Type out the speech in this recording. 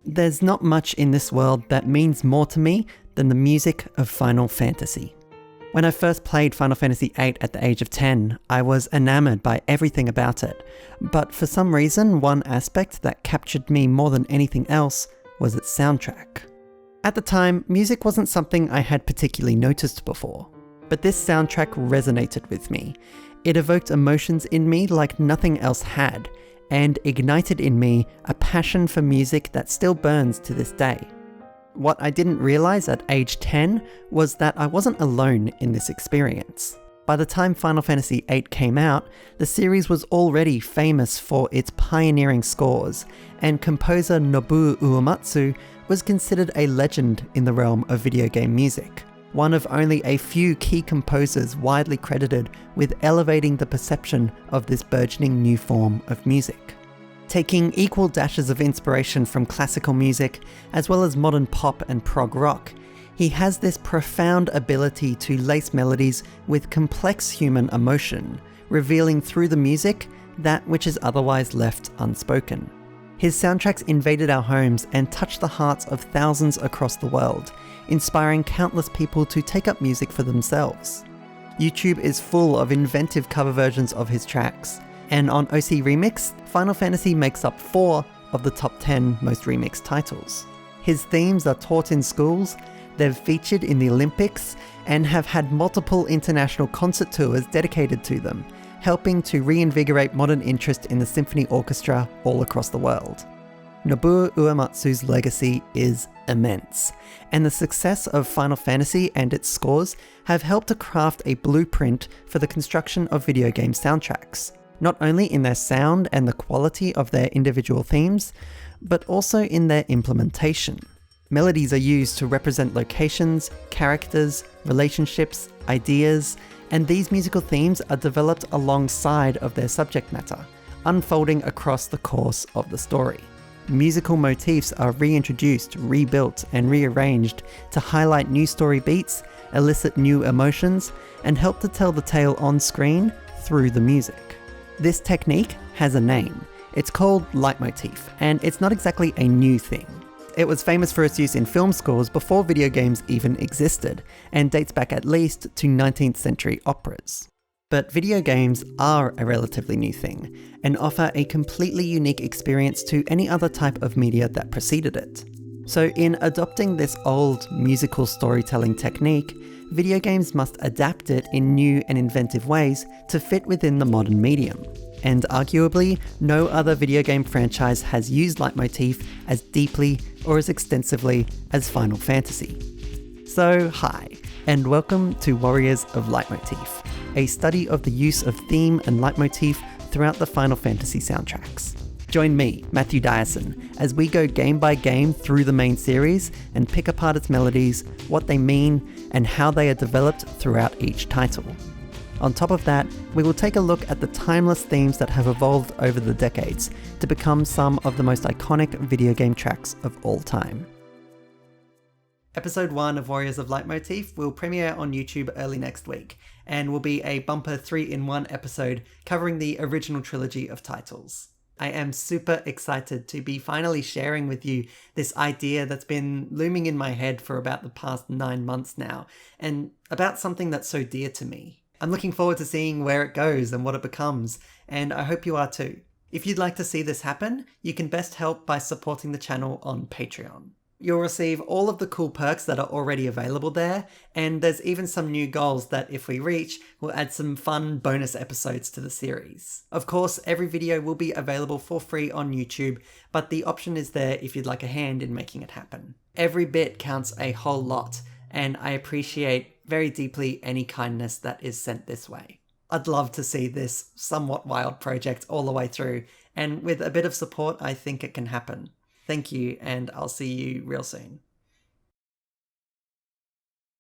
There's not much in this world that means more to me than the music of Final Fantasy. When I first played Final Fantasy VIII at the age of 10, I was enamored by everything about it, but for some reason, one aspect that captured me more than anything else was its soundtrack. At the time, music wasn't something I had particularly noticed before, but this soundtrack resonated with me. It evoked emotions in me like nothing else had, and ignited in me a passion for music that still burns to this day. What I didn't realize at age 10 was that I wasn't alone in this experience. By the time Final Fantasy VIII came out, the series was already famous for its pioneering scores, and composer Nobuo Uematsu was considered a legend in the realm of video game music, one of only a few key composers widely credited with elevating the perception of this burgeoning new form of music. Taking equal dashes of inspiration from classical music, as well as modern pop and prog rock, he has this profound ability to lace melodies with complex human emotion, revealing through the music that which is otherwise left unspoken. His soundtracks invaded our homes and touched the hearts of thousands across the world, inspiring countless people to take up music for themselves. YouTube is full of inventive cover versions of his tracks, and on OC Remix, Final Fantasy makes up 4 of the top 10 most remixed titles. His themes are taught in schools, they've featured in the Olympics, and have had multiple international concert tours dedicated to them, helping to reinvigorate modern interest in the symphony orchestra all across the world. Nobuo Uematsu's legacy is immense, and the success of Final Fantasy and its scores have helped to craft a blueprint for the construction of video game soundtracks, not only in their sound and the quality of their individual themes, but also in their implementation. Melodies are used to represent locations, characters, relationships, ideas, and these musical themes are developed alongside of their subject matter, unfolding across the course of the story. Musical motifs are reintroduced, rebuilt, and rearranged to highlight new story beats, elicit new emotions, and help to tell the tale on screen through the music. This technique has a name. It's called Leitmotif, and it's not exactly a new thing. It was famous for its use in film scores before video games even existed, and dates back at least to 19th century operas. But video games are a relatively new thing, and offer a completely unique experience to any other type of media that preceded it. So in adopting this old musical storytelling technique, video games must adapt it in new and inventive ways to fit within the modern medium. And arguably, no other video game franchise has used Leitmotif as deeply or as extensively as Final Fantasy. So hi, and welcome to Warriors of Leitmotif, a study of the use of theme and leitmotif throughout the Final Fantasy soundtracks. Join me, Matthew Dyerson, as we go game by game through the main series and pick apart its melodies, what they mean, and how they are developed throughout each title. On top of that, we will take a look at the timeless themes that have evolved over the decades to become some of the most iconic video game tracks of all time. Episode 1 of Warriors of Leitmotif will premiere on YouTube early next week, and will be a bumper 3-in-1 episode covering the original trilogy of titles. I am super excited to be finally sharing with you this idea that's been looming in my head for about the past 9 months now, and about something that's so dear to me. I'm looking forward to seeing where it goes and what it becomes, and I hope you are too. If you'd like to see this happen, you can best help by supporting the channel on Patreon. You'll receive all of the cool perks that are already available there, and there's even some new goals that, if we reach, will add some fun bonus episodes to the series. Of course, every video will be available for free on YouTube, but the option is there if you'd like a hand in making it happen. Every bit counts a whole lot, and I appreciate very deeply any kindness that is sent this way. I'd love to see this somewhat wild project all the way through, and with a bit of support, I think it can happen. Thank you, and I'll see you real soon.